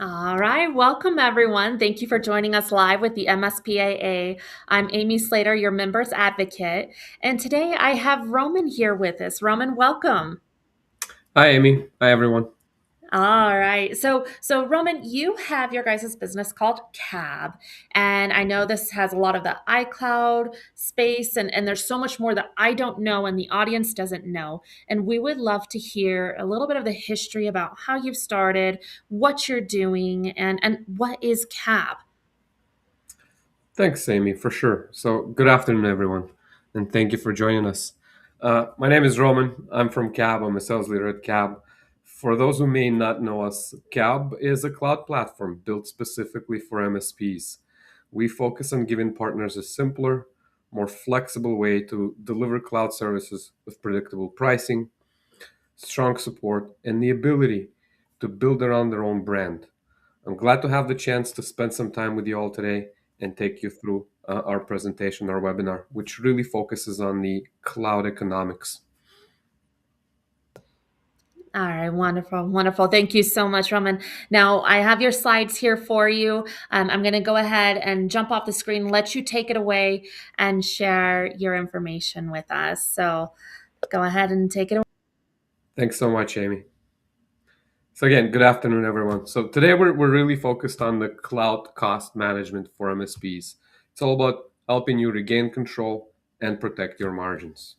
All right, welcome everyone. Thank you for joining us live with the MSPAA. I'm Amy Slater, your members advocate, and today I have Roman here with us. Roman, welcome. Hi, Amy. Hi, everyone. All right. So Roman, you have your guys' business called Cab, and I know this has a lot of the iCloud space and there's so much more that I don't know and the audience doesn't know. And we would love to hear a little bit of the history about how you've started, what you're doing, and what is Cab. Thanks, Amy, for sure. So, good afternoon, everyone, and thank you for joining us. My name is Roman. I'm from Cab. I'm a sales leader at Cab. For those who may not know us, Cab is a cloud platform built specifically for MSPs. We focus on giving partners a simpler, more flexible way to deliver cloud services with predictable pricing, strong support, and the ability to build around their own brand. I'm glad to have the chance to spend some time with you all today and take you through our presentation, our webinar, which really focuses on the cloud economics. All right, wonderful, wonderful. Thank you so much, Roman. Now, I have your slides here for you. I'm going to go ahead and jump off the screen, let you take it away and share your information with us. So go ahead and take it away. Thanks so much, Amy. So, again, good afternoon, everyone. So, today we're really focused on the cloud cost management for MSPs. It's all about helping you regain control and protect your margins.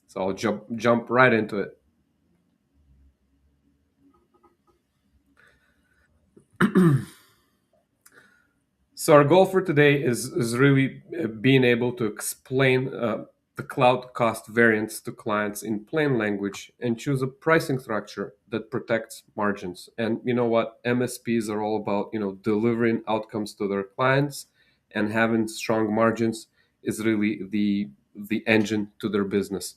So, I'll jump right into it. So our goal for today is really being able to explain the cloud cost variance to clients in plain language and choose a pricing structure that protects margins. And you know what? MSPs are all about, delivering outcomes to their clients, and having strong margins is really the engine to their business.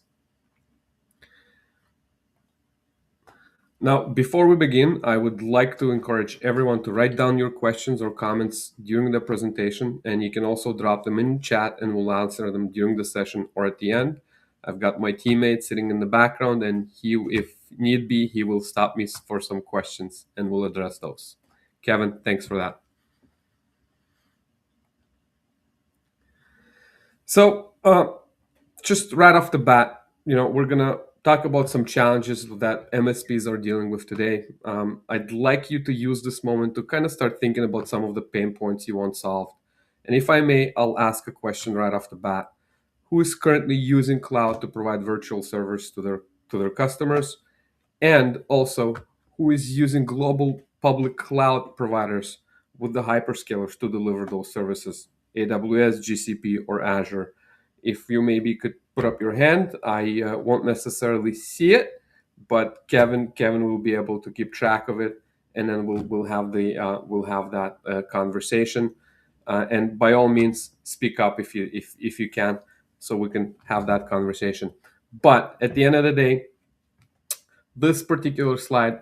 Now, before we begin, I would like to encourage everyone to write down your questions or comments during the presentation, and you can also drop them in chat and we'll answer them during the session or at the end. I've got my teammate sitting in the background, and if need be, he will stop me for some questions and we'll address those. Kevin, thanks for that. So, just right off the bat, we're gonna talk about some challenges that MSPs are dealing with today. I'd like you to use this moment to kind of start thinking about some of the pain points you want solved. And if I may, I'll ask a question right off the bat. Who is currently using cloud to provide virtual servers to their customers? And also, who is using global public cloud providers with the hyperscalers to deliver those services? AWS, GCP, or Azure? If you maybe could put up your hand, I won't necessarily see it, but Kevin will be able to keep track of it, and then we'll have that conversation. And by all means, speak up if you can, so we can have that conversation. But at the end of the day, this particular slide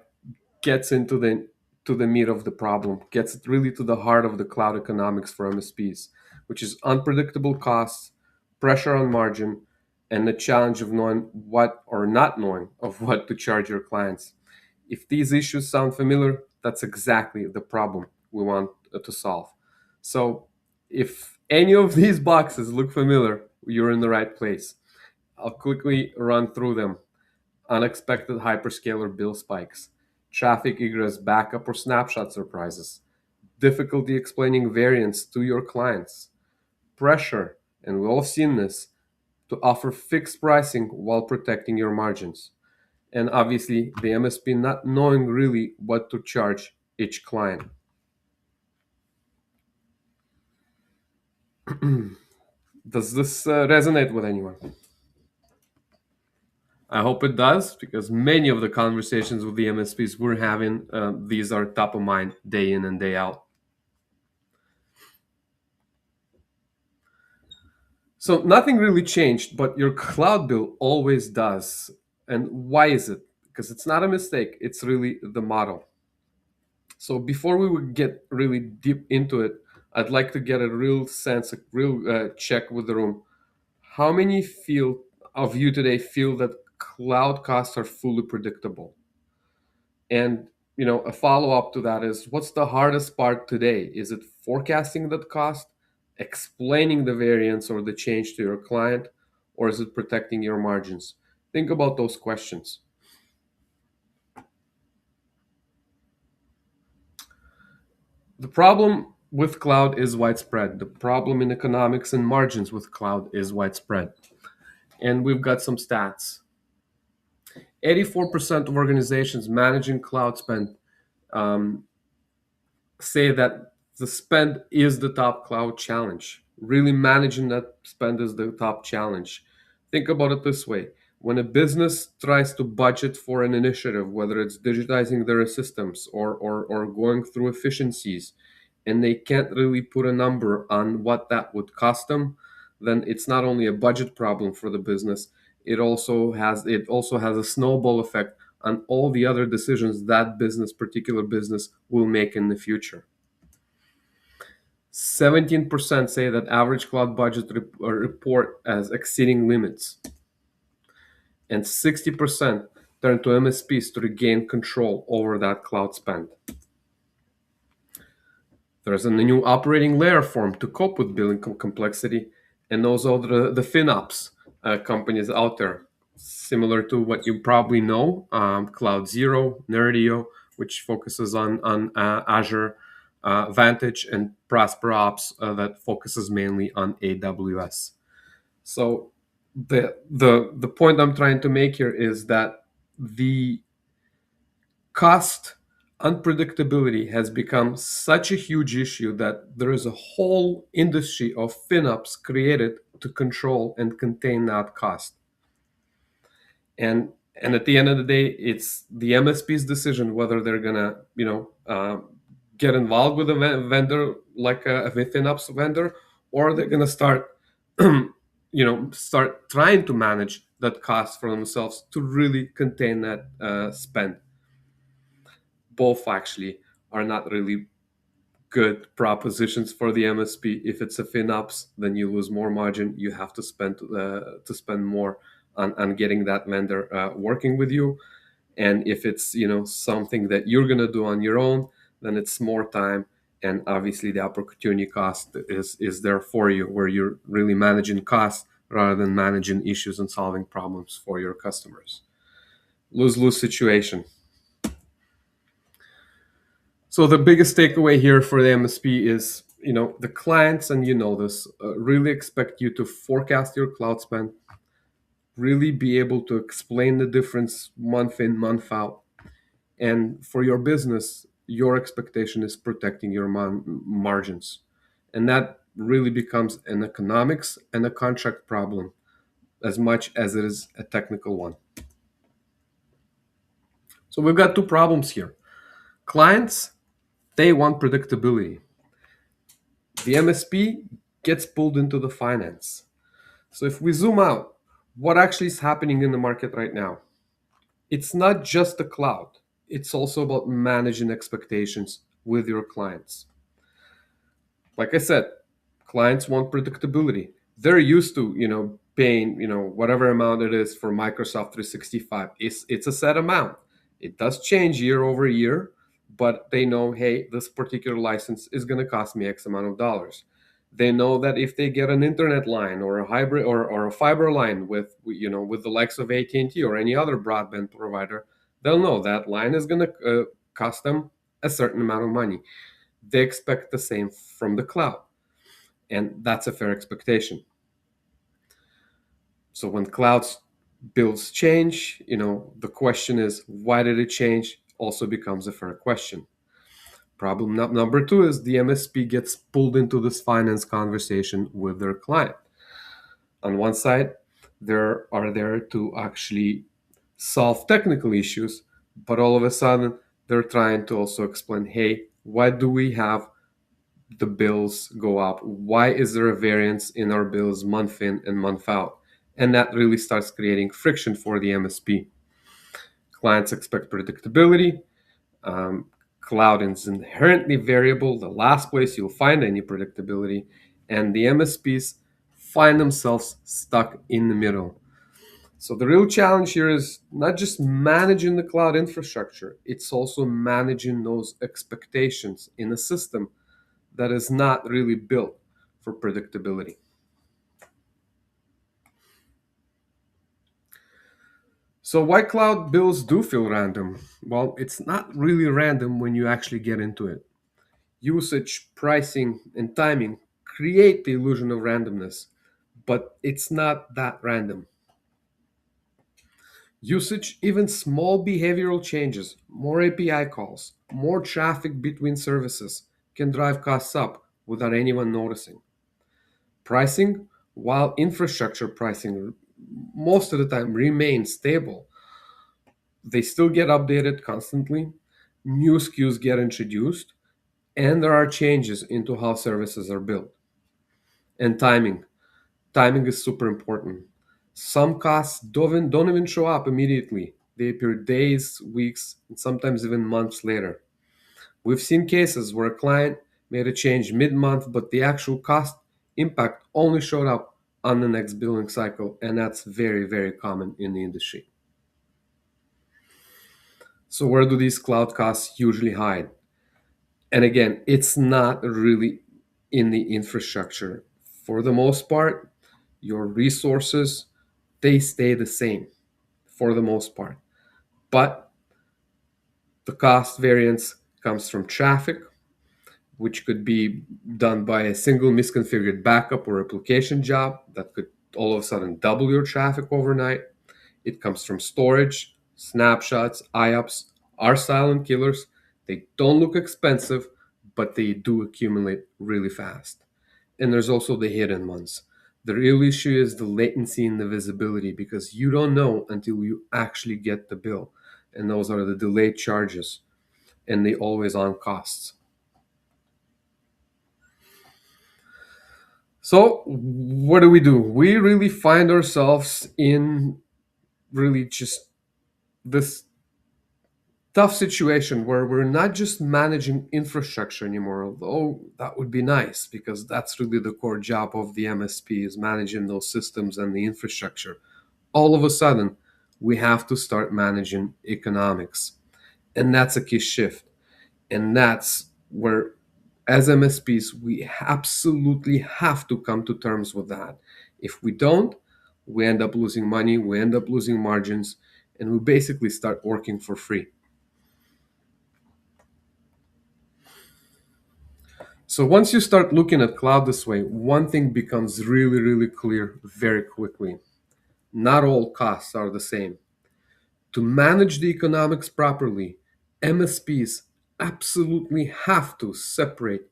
gets into the meat of the problem, gets really to the heart of the cloud economics for MSPs, which is unpredictable costs, pressure on margin, and the challenge of knowing what or not knowing of what to charge your clients. If these issues sound familiar, that's exactly the problem we want to solve. So if any of these boxes look familiar, you're in the right place. I'll quickly run through them. Unexpected hyperscaler bill spikes, traffic egress backup or snapshot surprises, difficulty explaining variance to your clients, pressure, and we've all seen this, to offer fixed pricing while protecting your margins. And obviously, the MSP not knowing really what to charge each client. Does this resonate with anyone? I hope it does, because many of the conversations with the MSPs we're having, these are top of mind day in and day out. So nothing really changed, but your cloud bill always does. And why is it? Because it's not a mistake, it's really the model. So before we would get really deep into it, I'd like to get a real sense, a real check with the room. How many feel of you today feel that cloud costs are fully predictable? And a follow up to that is, what's the hardest part today? Is it forecasting that cost, explaining the variance or the change to your client, or is it protecting your margins? Think about those questions. The problem with cloud is widespread. The problem in economics and margins with cloud is widespread. And we've got some stats. 84% of organizations managing cloud spend um, say that the spend is the top cloud challenge. Really managing that spend is the top challenge. Think about it this way: when a business tries to budget for an initiative, whether it's digitizing their systems or going through efficiencies, and they can't really put a number on what that would cost them, then it's not only a budget problem for the business, it also has a snowball effect on all the other decisions that particular business will make in the future. 17% say that average cloud budget report as exceeding limits, and 60% turn to MSPs to regain control over that cloud spend. There's a new operating layer form to cope with billing complexity, and those are the FinOps companies out there, similar to what you probably know, Cloud Zero, Nerdio, which focuses on Azure Vantage, and Prosper Ops that focuses mainly on AWS. So the point I'm trying to make here is that the cost unpredictability has become such a huge issue that there is a whole industry of FinOps created to control and contain that cost. And at the end of the day, it's the MSP's decision whether they're gonna get involved with a vendor like a FinOps vendor, or they're gonna start trying to manage that cost for themselves to really contain that spend. Both actually are not really good propositions for the MSP. If it's a FinOps, then you lose more margin. You have to spend more on getting that vendor working with you. And if it's something that you're gonna do on your own, then it's more time, and obviously the opportunity cost is there for you, where you're really managing costs rather than managing issues and solving problems for your customers. Lose-lose situation. So the biggest takeaway here for the MSP is, the clients, and this, really expect you to forecast your cloud spend, really be able to explain the difference month in, month out. And for your business, your expectation is protecting your margins. And that really becomes an economics and a contract problem as much as it is a technical one. So we've got two problems here. Clients, they want predictability. The MSP gets pulled into the finance. So if we zoom out, what actually is happening in the market right now? It's not just the cloud. It's also about managing expectations with your clients. Like I said, clients want predictability. They're used to, paying, whatever amount it is for Microsoft 365. It's a set amount. It does change year over year, but they know, hey, this particular license is going to cost me X amount of dollars. They know that if they get an internet line or a hybrid or a fiber line with the likes of AT&T or any other broadband provider, they'll know that line is going to cost them a certain amount of money. They expect the same from the cloud, and that's a fair expectation. So when clouds bills change, the question is, why did it change? Also becomes a fair question. Problem number two is the MSP gets pulled into this finance conversation with their client. On one side, they are there to actually solve technical issues, but all of a sudden they're trying to also explain, hey, why do we have the bills go up? Why is there a variance in our bills month in and month out? And that really starts creating friction for the MSP. Clients expect predictability. Cloud is inherently variable, the last place you'll find any predictability. And the MSPs find themselves stuck in the middle. So the real challenge here is not just managing the cloud infrastructure, it's also managing those expectations in a system that is not really built for predictability. So why cloud bills do feel random? Well, it's not really random when you actually get into it. Usage, pricing, and timing create the illusion of randomness, but it's not that random. Usage, even small behavioral changes, more API calls, more traffic between services, can drive costs up without anyone noticing. Pricing, while infrastructure pricing most of the time remains stable, they still get updated constantly, new SKUs get introduced, and there are changes into how services are built. And timing. Timing is super important. Some costs don't even show up immediately. They appear days, weeks, and sometimes even months later. We've seen cases where a client made a change mid month, but the actual cost impact only showed up on the next billing cycle, and that's very, very common in the industry. So, where do these cloud costs usually hide? And again, it's not really in the infrastructure. For the most part, your resources, they stay the same for the most part. But the cost variance comes from traffic, which could be done by a single misconfigured backup or replication job that could all of a sudden double your traffic overnight. It comes from storage, snapshots, IOPS are silent killers. They don't look expensive, but they do accumulate really fast. And there's also the hidden ones. The real issue is the latency and the visibility because you don't know until you actually get the bill. And those are the delayed charges and the always on costs. So, what do? We really find ourselves in really just this tough situation where we're not just managing infrastructure anymore, although that would be nice because that's really the core job of the MSP is managing those systems and the infrastructure. All of a sudden, we have to start managing economics. And that's a key shift. And that's where, as MSPs, we absolutely have to come to terms with that. If we don't, we end up losing money, we end up losing margins, and we basically start working for free. So once you start looking at cloud this way, one thing becomes really, really clear very quickly. Not all costs are the same. To manage the economics properly, MSPs absolutely have to separate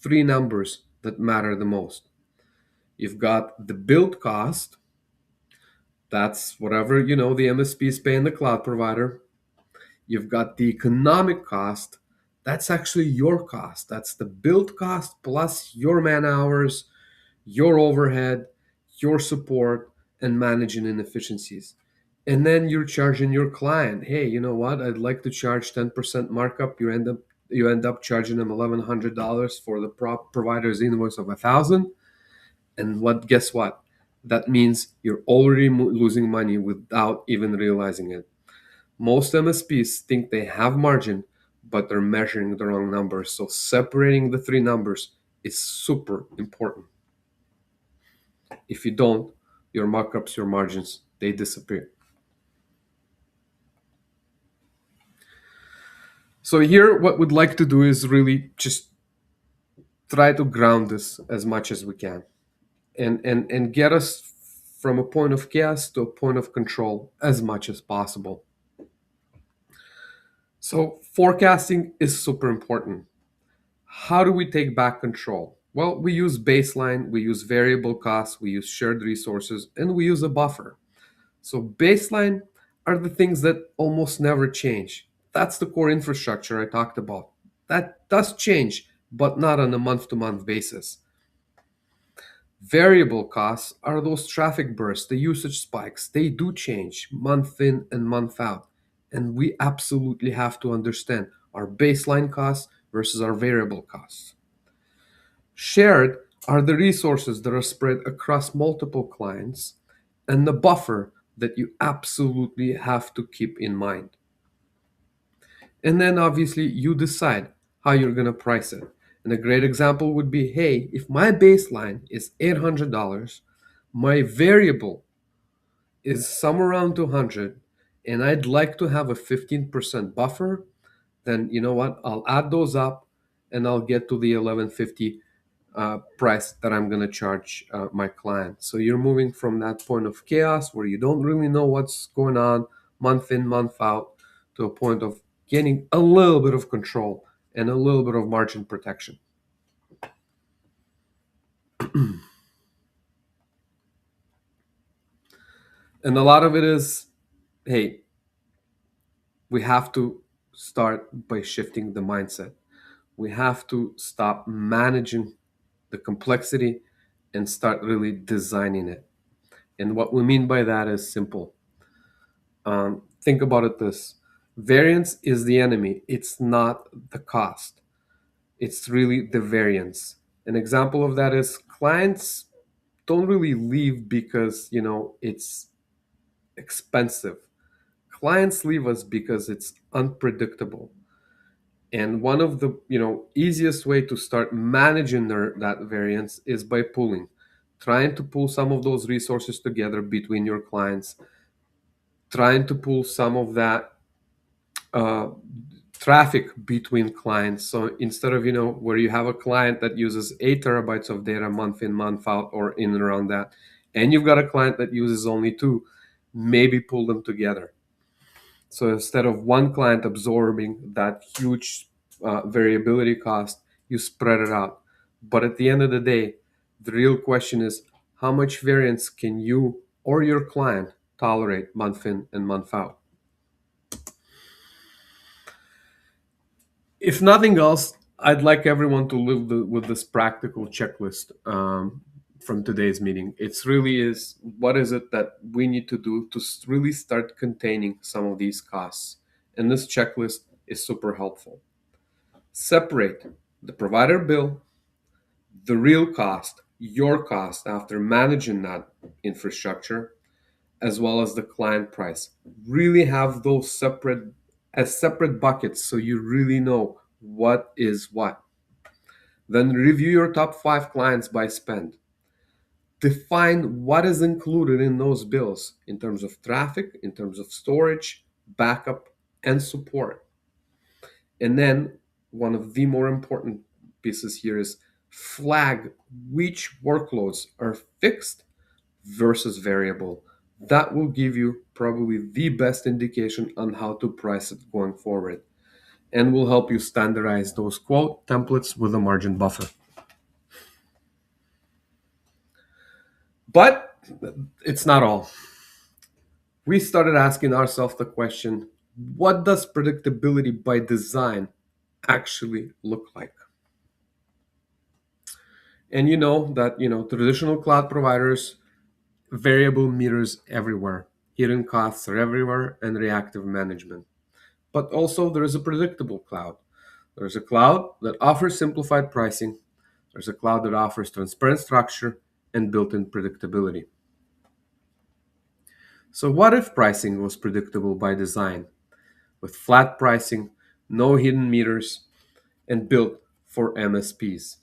three numbers that matter the most. You've got the build cost, that's whatever the MSP is paying the cloud provider. You've got the economic cost, that's actually your cost. That's the build cost plus your man hours, your overhead, your support, and managing inefficiencies. And then you're charging your client, hey, you know what? I'd like to charge 10% markup. You end up charging them $1,100 for the provider's invoice of 1,000. And guess what? That means you're already losing money without even realizing it. Most MSPs think they have margin, but they're measuring the wrong numbers. So separating the three numbers is super important. If you don't, your markups, your margins, they disappear. So here, what we'd like to do is really just try to ground this as much as we can and get us from a point of chaos to a point of control as much as possible. So forecasting is super important. How do we take back control? Well, we use baseline, we use variable costs, we use shared resources, and we use a buffer. So baseline are the things that almost never change. That's the core infrastructure I talked about. That does change, but not on a month to month basis. Variable costs are those traffic bursts, the usage spikes. They do change month in and month out. And we absolutely have to understand our baseline costs versus our variable costs. Shared are the resources that are spread across multiple clients, and the buffer, that you absolutely have to keep in mind. And then obviously you decide how you're going to price it. And a great example would be, hey, if my baseline is $800, my variable is somewhere around 200, and I'd like to have a 15% buffer, then you know what? I'll add those up and I'll get to the 1150 price that I'm going to charge my client. So you're moving from that point of chaos where you don't really know what's going on month in, month out, to a point of getting a little bit of control and a little bit of margin protection. And a lot of it is, hey, we have to start by shifting the mindset. We have to stop managing the complexity and start really designing it. And what we mean by that is simple. Think about it this: variance is the enemy, it's not the cost, it's really the variance. An example of that is clients don't really leave because it's expensive. Clients leave us because it's unpredictable. And one of the easiest way to start managing that variance is by pooling, trying to pull some of those resources together between your clients, trying to pull some of that uh, traffic between clients. So instead of where you have a client that uses 8 terabytes of data month in, month out, or in and around that, and you've got a client that uses only two, maybe pull them together. So instead of one client absorbing that huge variability cost, you spread it out. But at the end of the day, the real question is, how much variance can you or your client tolerate month in and month out? If nothing else, I'd like everyone to live with this practical checklist from today's meeting. It's really is, what is it that we need to do to really start containing some of these costs? And this checklist is super helpful. Separate the provider bill, the real cost, your cost after managing that infrastructure, as well as the client price. Really have those separate as separate buckets so you really know what is what. Then review your top 5 clients by spend. Define what is included in those bills in terms of traffic, in terms of storage, backup, and support. And then one of the more important pieces here is flag which workloads are fixed versus variable. That will give you probably the best indication on how to price it going forward, and will help you standardize those quote templates with a margin buffer. But it's not all. We started asking ourselves the question, what does predictability by design actually look like? And you know that traditional cloud providers, variable meters everywhere, hidden costs are everywhere, and reactive management. But also there is a predictable cloud. There's a cloud that offers simplified pricing. There's a cloud that offers transparent structure and built-in predictability. So what if pricing was predictable by design, with flat pricing, no hidden meters, and built for MSPs?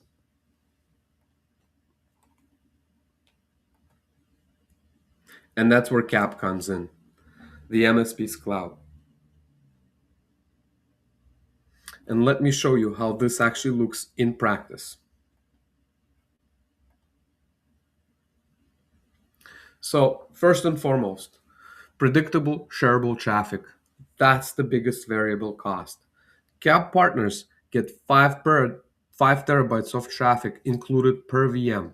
And that's where CAP comes in, the MSP's cloud. And let me show you how this actually looks in practice. So first and foremost, predictable shareable traffic. That's the biggest variable cost. CAP partners get 5 terabytes of traffic included per VM,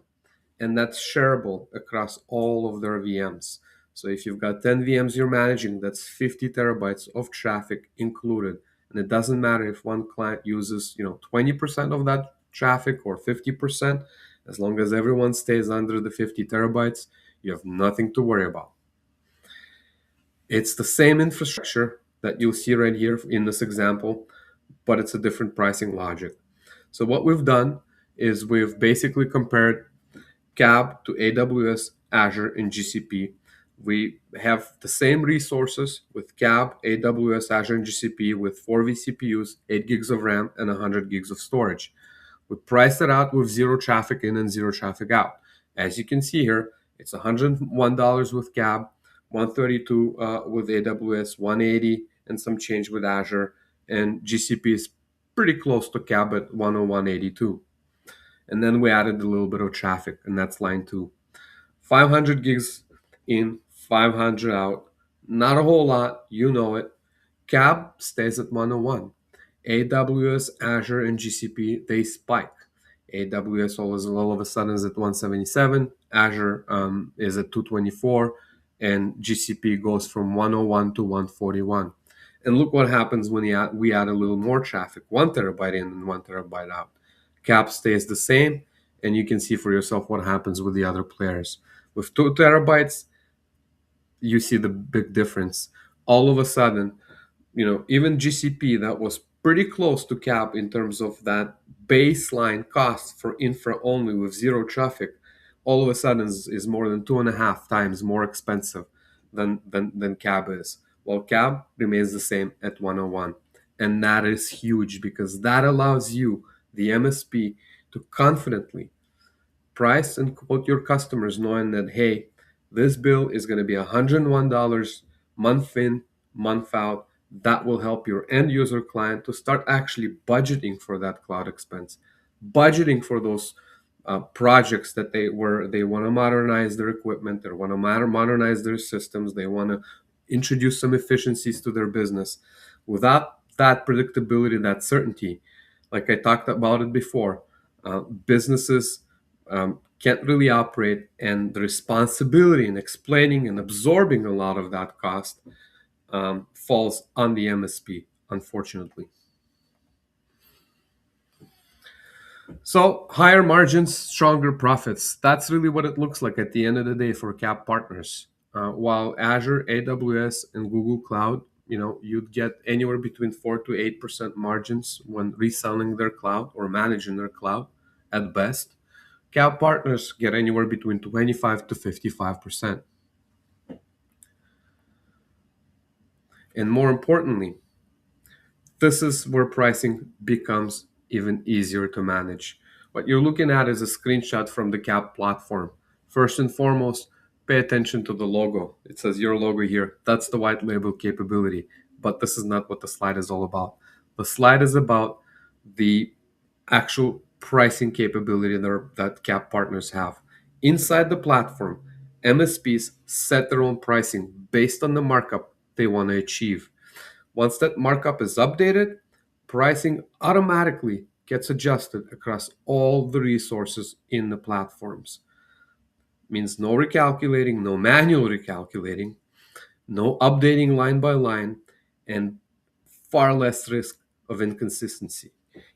and that's shareable across all of their VMs. So if you've got 10 VMs you're managing, that's 50 terabytes of traffic included. And it doesn't matter if one client uses 20% of that traffic or 50%, as long as everyone stays under the 50 terabytes, you have nothing to worry about. It's the same infrastructure that you'll see right here in this example, but it's a different pricing logic. So what we've done is we've basically compared CAB to AWS, Azure, and GCP We have the same resources with CAB, AWS, Azure, and GCP with 4 vCPUs, 8 gigs of RAM, and 100 gigs of storage. We priced it out with zero traffic in and zero traffic out. As you can see here, it's $101 with CAB, 132 with AWS, 180 and some change with Azure, and GCP is pretty close to CAB at 101.82. And then we added a little bit of traffic, and that's line two. 500 gigs in, 500 out. Not a whole lot, you know it. CAB stays at 101. AWS, Azure, and GCP, they spike. AWS all of a sudden is at 177. Azure is at 224. And GCP goes from 101 to 141. And look what happens when we add a little more traffic, 1 terabyte in and 1 terabyte out. CAP stays the same, and you can see for yourself what happens with the other players. With 2 terabytes, you see the big difference. All of a sudden, even GCP that was pretty close to cap in terms of that baseline cost for infra only with zero traffic, all of a sudden is more than 2.5 times more expensive than cab is. Well, cab remains the same at 101. And that is huge because that allows you, the MSP, to confidently price and quote your customers knowing that, hey, this bill is going to be $101 month in, month out. That will help your end user client to start actually budgeting for that cloud expense, budgeting for those projects that they want to modernize their equipment, they want to modernize their systems, they want to introduce some efficiencies to their business. Without that predictability, that certainty, like I talked about it before, businesses can't really operate, and the responsibility in explaining and absorbing a lot of that cost falls on the MSP, unfortunately. So higher margins, stronger profits. That's really what it looks like at the end of the day for CAP partners. While Azure, AWS, and Google Cloud, you'd get anywhere between 4 to 8% margins when reselling their cloud or managing their cloud at best. CAP partners get anywhere between 25 to 55%. And more importantly, this is where pricing becomes even easier to manage. What you're looking at is a screenshot from the CAP platform. First and foremost, pay attention to the logo. It says your logo here. That's the white label capability. But this is not what the slide is all about. The slide is about the actual pricing capability that CAP partners have. Inside the platform, MSPs set their own pricing based on the markup they want to achieve. Once that markup is updated, pricing automatically gets adjusted across all the resources in the platforms. Means no recalculating, no manual recalculating, no updating line by line, and far less risk of inconsistency.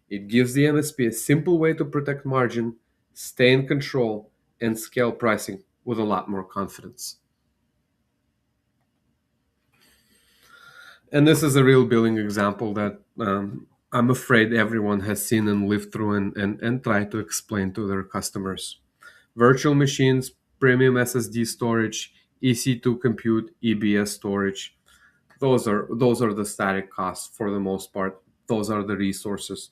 It gives the MSP a simple way to protect margin, stay in control, and scale pricing with a lot more confidence. And this is a real billing example that I'm afraid everyone has seen and lived through and tried to explain to their customers. Virtual machines, premium SSD storage, EC2 compute, EBS storage. Those are the static costs for the most part. Those are the resources.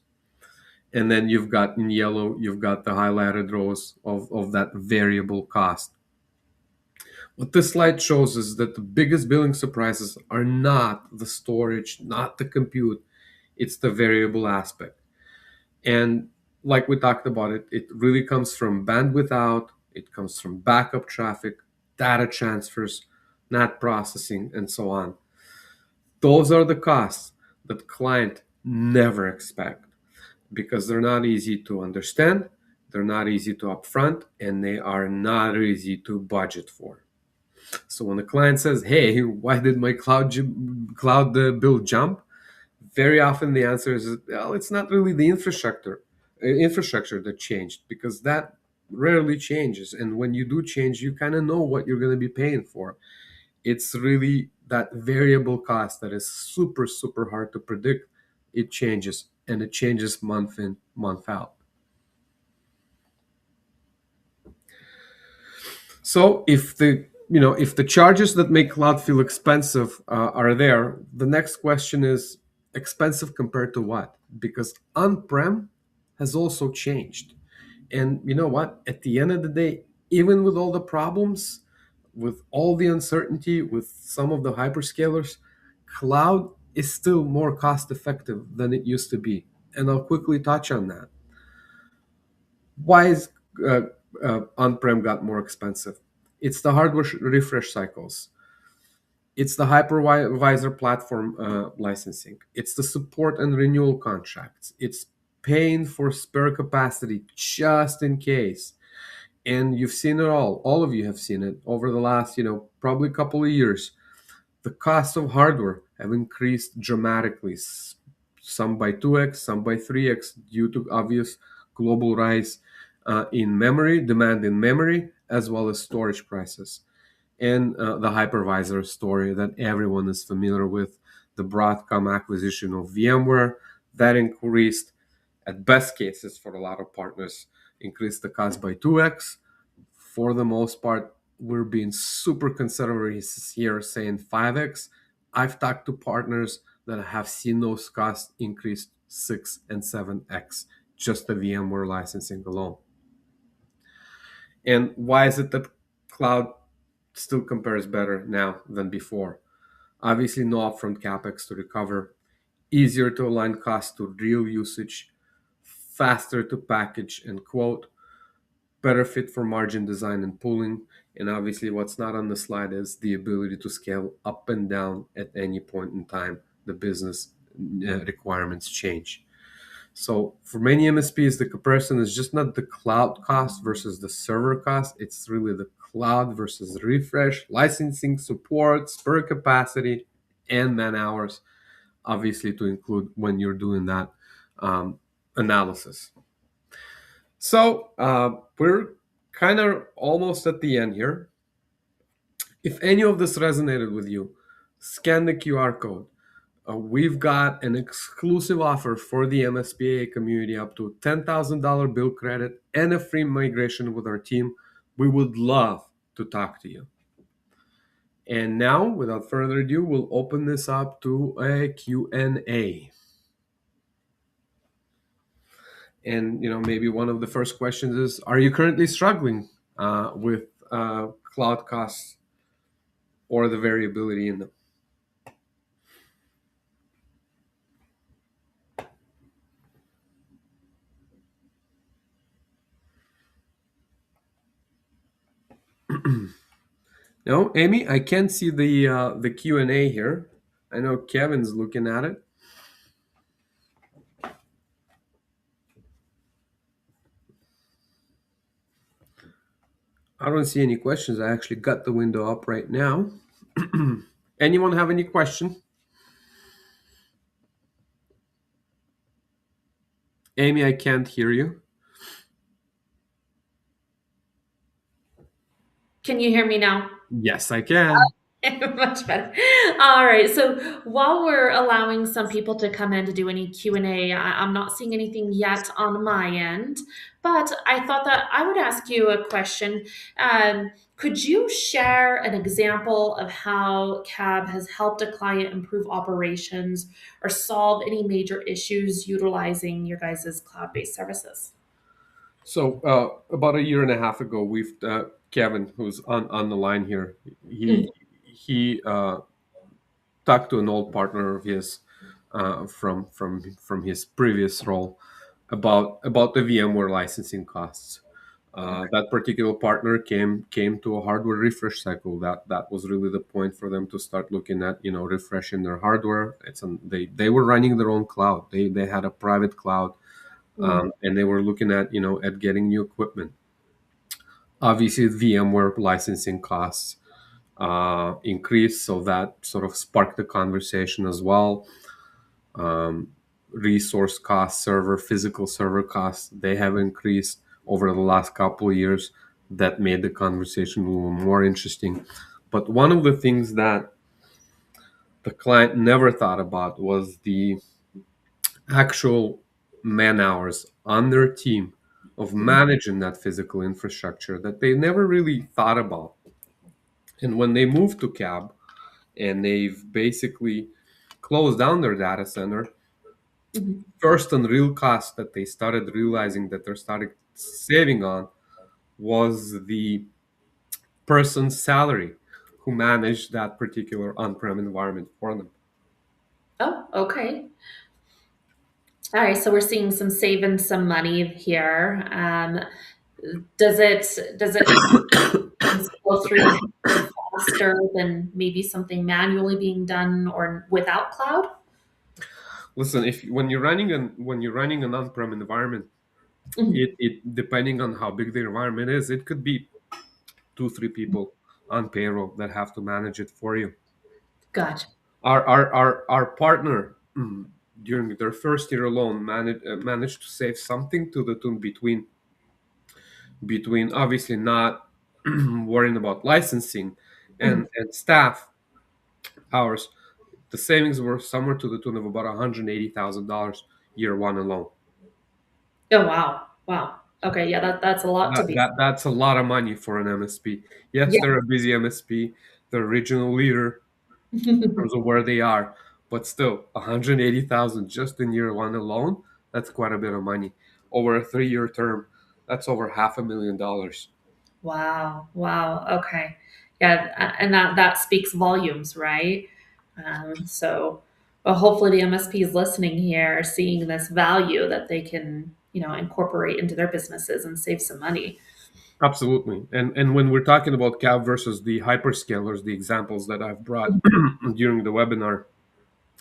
And then you've got in yellow, you've got the highlighted rows of that variable cost. What this slide shows is that the biggest billing surprises are not the storage, not the compute, it's the variable aspect. And like we talked about it really comes from bandwidth out, it comes from backup traffic, data transfers, NAT processing, and so on. Those are the costs that client never expect because they're not easy to understand, they're not easy to upfront, and they are not easy to budget for. So when the client says, "Hey, why did my cloud bill jump?" Very often the answer is, "Well, it's not really the infrastructure that changed because that rarely changes. And when you do change, you kind of know what you're going to be paying for. It's really that variable cost that is super, super hard to predict. It changes, and it changes month in, month out." So if the if the charges that make cloud feel expensive are there, the next question is expensive compared to what? Because on-prem has also changed. And you know what? At the end of the day, even with all the problems, with all the uncertainty, with some of the hyperscalers, cloud is still more cost effective than it used to be. And I'll quickly touch on that. Why is uh, on-prem got more expensive? It's the hardware refresh cycles. It's the hypervisor platform licensing. It's the support and renewal contracts. It's paying for spare capacity just in case. And you've seen it all. All of you have seen it over the last, probably couple of years. The cost of hardware have increased dramatically. Some by 2x, some by 3x, due to obvious global rise in memory demand in memory, as well as storage prices, and the hypervisor story that everyone is familiar with, the Broadcom acquisition of VMware, that increased, at best cases for a lot of partners, increased the cost by 2x. For the most part, we're being super conservative here, saying 5x. I've talked to partners that have seen those costs increase 6 and 7x, just the VMware licensing alone. And why is it that cloud still compares better now than before? Obviously, no upfront capex to recover, easier to align cost to real usage, faster to package and quote, better fit for margin design and pooling. And obviously, what's not on the slide is the ability to scale up and down at any point in time the business requirements change. So for many MSPs, the comparison is just not the cloud cost versus the server cost. It's really the cloud versus refresh, licensing, support, spare capacity, and man hours, obviously to include when you're doing that analysis. So we're kind of almost at the end here. If any of this resonated with you, scan the QR code. We've got an exclusive offer for the MSPA community up to $10,000 bill credit and a free migration with our team. We would love to talk to you. And now, without further ado, we'll open this up to a Q&A. And maybe one of the first questions is: are you currently struggling with cloud costs or the variability in them? No, Amy, I can't see the Q&A here. I know Kevin's looking at it. I don't see any questions. I actually got the window up right now. Anyone have any question? Amy, I can't hear you. Can you hear me now? Yes, I can. Much better. All right. So while we're allowing some people to come in to do any Q&A, I'm not seeing anything yet on my end, but I thought that I would ask you a question. Could you share an example of how CAB has helped a client improve operations or solve any major issues utilizing your guys' cloud-based services? So about a year and a half ago, we've Kevin, who's on the line here, Mm, he talked to an old partner of his from his previous role about the VMware licensing costs. That particular partner came to a hardware refresh cycle. That was really the point for them to start looking at refreshing their hardware. They were running their own cloud. They had a private cloud, mm, and they were looking at getting new equipment. Obviously, VMware licensing costs increased, so that sort of sparked the conversation as well. um, Resource costs, physical server costs, they have increased over the last couple of years. That made the conversation a little more interesting. But one of the things that the client never thought about was the actual man hours on their team of mm, managing that physical infrastructure that they never really thought about. And when they moved to cab and they've basically closed down their data center, Mhm. first and real cost that they started realizing that they're starting saving on was the person's salary who managed that particular on-prem environment for them. Oh, okay. All right, so we're seeing some saving some money here. Does it go through faster than maybe something manually being done or without cloud? Listen, if when you're running an on-prem environment, Mhm. it depending on how big the environment is, it could be two, three people on payroll that have to manage it for you. Gotcha. Our partner during their first year alone managed to save something to the tune between obviously not worrying about licensing Mhm. and staff hours. The savings were somewhere to the tune of about $180,000 year one alone. Oh, wow. Wow. Okay, yeah, that's a lot to be. That's a lot of money for an MSP. Yes, Yeah. they're a busy MSP, the regional leader in terms of where they are, but still, 180,000 just in year one alone. That's quite a bit of money. Over a 3 year term, that's over $500,000. Wow. Wow. Okay. Yeah, and that speaks volumes, right? So, well, hopefully the MSPs listening here are seeing this value that they can, incorporate into their businesses and save some money. Absolutely. And when we're talking about cab versus the hyperscalers, the examples that I've brought during the webinar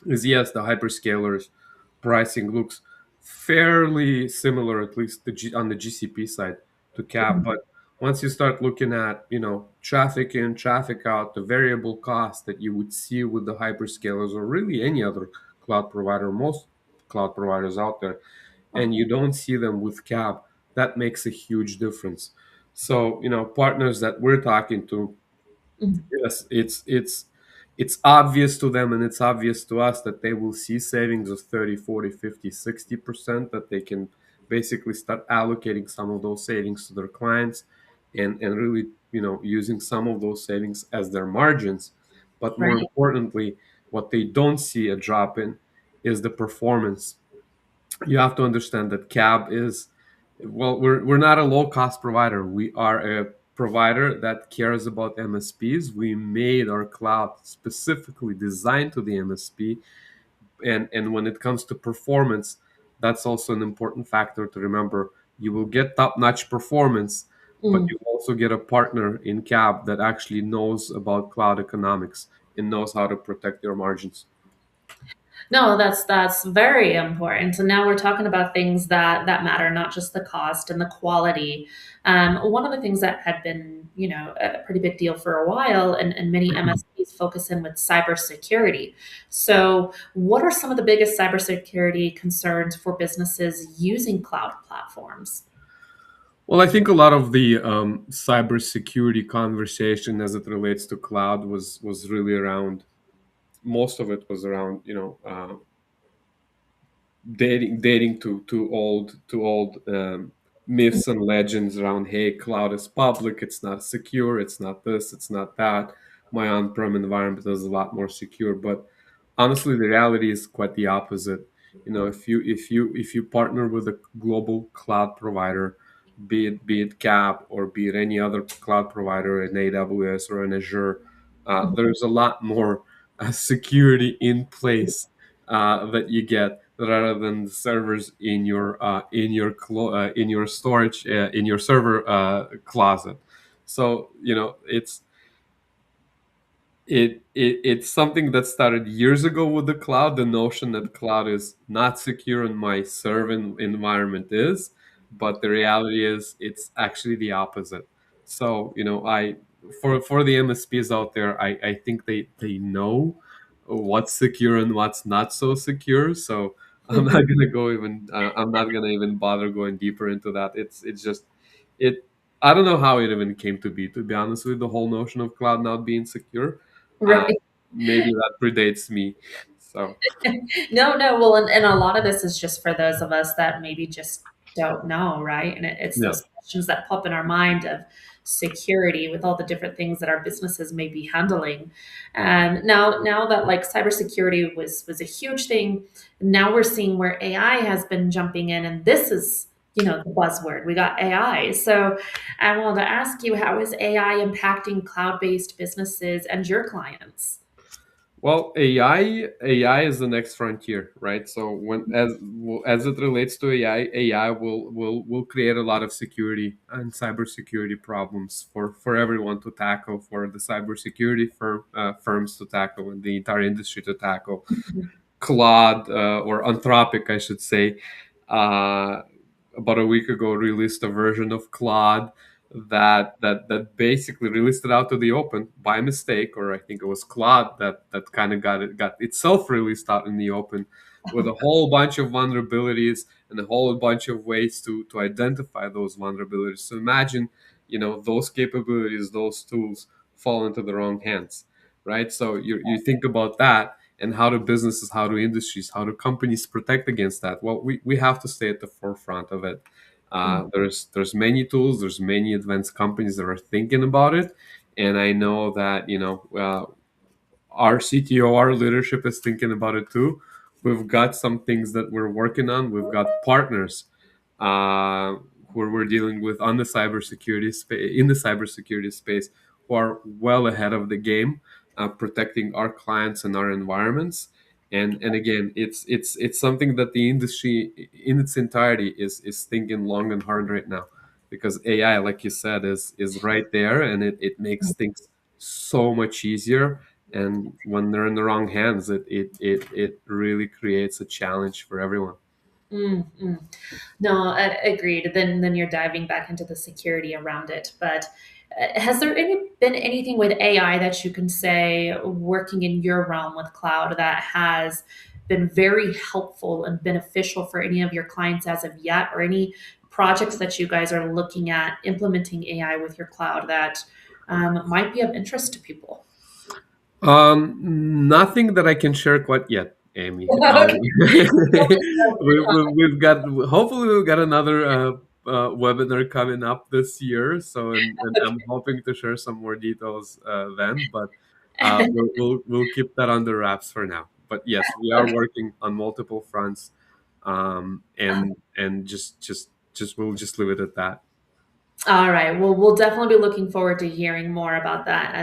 is yes, the hyperscalers pricing looks fairly similar, at least on the GCP side to cab. Mhm. But once you start looking at, traffic in, traffic out, the variable cost that you would see with the hyperscalers or really any other cloud provider, most cloud providers out there, Oh, and you don't see them with cab, that makes a huge difference. So, partners that we're talking to, mhm. yes, it's obvious to them and it's obvious to us that they will see savings of 30, 40, 50, 60%, that they can basically start allocating some of those savings to their clients and really, using some of those savings as their margins. But more Right. importantly, what they don't see a drop in is the performance. You have to understand that cab is, well, we're not a low cost provider. We are a provider that cares about MSPs. We made our cloud specifically designed to the MSP, and when it comes to performance, that's also an important factor to remember. You will get top notch performance, but Mm. you also get a partner in cab that actually knows about cloud economics and knows how to protect your margins. No, that's very important. So now we're talking about things that matter, not just the cost and the quality. One of the things that had been, a pretty big deal for a while, and many MSPs focus in with cybersecurity. So, what are some of the biggest cybersecurity concerns for businesses using cloud platforms? Well, I think a lot of the cybersecurity conversation as it relates to cloud was really around. Most of it was around, dating to old myths and legends around, hey, cloud is public, it's not secure, it's not this, it's not that. My on-prem environment is a lot more secure, but honestly the reality is quite the opposite. If you partner with a global cloud provider, be it cap or be it any other cloud provider in AWS or in Azure, there's a lot more security in place that you get rather than the servers in your storage in your server closet. So it's something that started years ago with the cloud. The notion that cloud is not secure and my server environment is, but the reality is it's actually the opposite. So I for the MSPs out there, I think they know what's secure and what's not so secure. So I'm not gonna even bother going deeper into that. It's just it. I don't know how it even came to be honest with the whole notion of cloud not being secure. uh, Right. Maybe that predates me. So No, no. Well, and a lot of this is just for those of us that maybe just don't know, right? And it's yeah, those questions that pop in our mind of, security with all the different things that our businesses may be handling. And now that like cybersecurity was a huge thing, now we're seeing where AI has been jumping in, and this is, the buzzword. We got AI. So I wanted to ask you, how is AI impacting cloud-based businesses and your clients? Well, AI is the next frontier, right? So when as it relates to AI will create a lot of security and cybersecurity problems for everyone to tackle, for the cybersecurity firms to tackle, and the entire industry to tackle. Claude or Anthropic, I should say, uh, about a week ago released a version of Claude that basically released it out to the open by mistake, or I think it was Claude that kind of got itself released out in the open with a whole bunch of vulnerabilities and a whole bunch of ways to identify those vulnerabilities. So imagine, those capabilities, those tools fall into the wrong hands, right? So you think about that, and how do businesses, how do industries, how do companies protect against that? Well, we have to stay at the forefront of it. There's many tools, there's many advanced companies that are thinking about it, and I know that our CTO, our leadership is thinking about it too. We've got some things that we're working on. We've got partners uh, who we're dealing with on the cybersecurity space, in the cybersecurity space, who are well ahead of the game, protecting our clients and our environments. And again, it's something that the industry in its entirety is thinking long and hard right now, because AI, like you said, is right there, and it makes things so much easier. And when they're in the wrong hands, it really creates a challenge for everyone. Mm, mm. No, agreed. Then you're diving back into the security around it. But has there been anything with AI that you can say working in your realm with cloud that has been very helpful and beneficial for any of your clients as of yet, or any projects that you guys are looking at implementing AI with your cloud that might be of interest to people? Nothing that I can share quite yet, Amy. Okay. We've got, hopefully we've got another webinar coming up this year, so and I'm hoping to share some more details then, but we'll keep that under wraps for now. But yes, we are Okay. working on multiple fronts, and just we'll just leave it at that. All right. Well, we'll definitely be looking forward to hearing more about that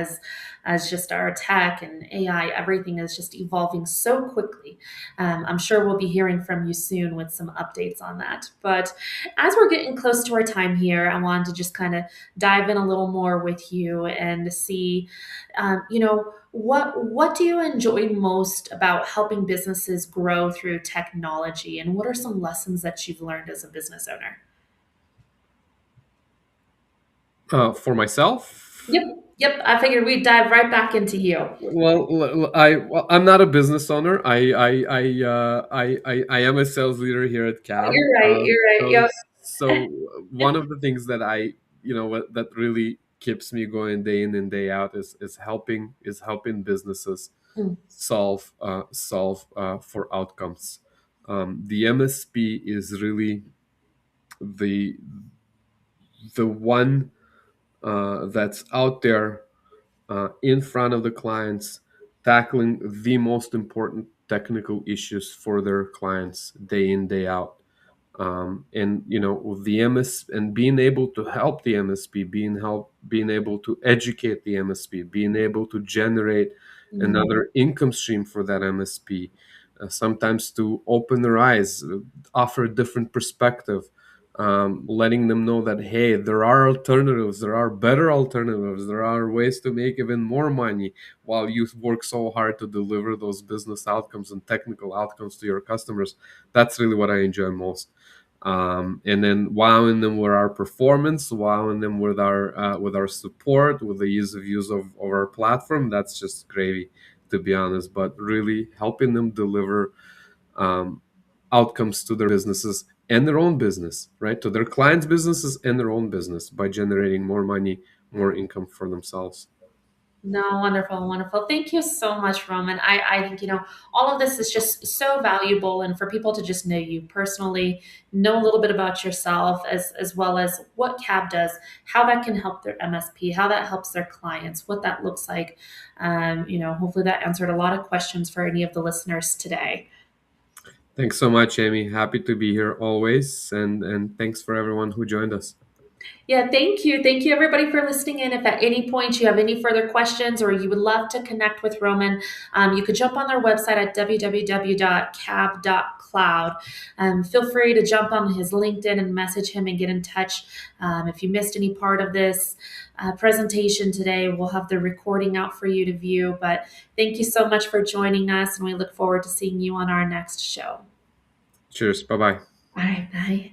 as just our tech and AI, everything is just evolving so quickly. I'm sure we'll be hearing from you soon with some updates on that. But as we're getting close to our time here, I wanted to just kind of dive in a little more with you and see, what do you enjoy most about helping businesses grow through technology, and what are some lessons that you've learned as a business owner? For myself. Yep. Yep. I figured we'd dive right back into you. I'm not a business owner. I am a sales leader here at Cab. You're right. You're right. So Yep. so one of the things that that really keeps me going day in and day out is helping businesses Mm, solve for outcomes. The MSP is really the the one that's out there in front of the clients, tackling the most important technical issues for their clients day in, day out. And with the MS and being able to help the MSP, being able to educate the MSP, being able to generate mm, another income stream for that MSP, sometimes to open their eyes, offer a different perspective, letting them know that hey, there are alternatives, there are better alternatives, there are ways to make even more money while you work so hard to deliver those business outcomes and technical outcomes to your customers. That's really what I enjoy most. And then wowing them with our performance, wowing them with our support, with the use of our platform. That's just gravy, to be honest. But really helping them deliver um, outcomes to their businesses and their own business, right? To their clients' businesses and their own business by generating more money, more income for themselves. No, wonderful, wonderful. Thank you so much, Roman. I think, all of this is just so valuable, and for people to just know you personally, know a little bit about yourself, as well as what CAB does, how that can help their MSP, how that helps their clients, what that looks like. Hopefully that answered a lot of questions for any of the listeners today. Thanks so much, Amy. Happy to be here always, and thanks for everyone who joined us. Yeah, thank you. Thank you, everybody, for listening in. If at any point you have any further questions or you would love to connect with Roman, you could jump on their website at www.cab.cloud. Feel free to jump on his LinkedIn and message him and get in touch. If you missed any part of this presentation today, we'll have the recording out for you to view. But thank you so much for joining us, and we look forward to seeing you on our next show. Cheers. Bye bye. All right, bye.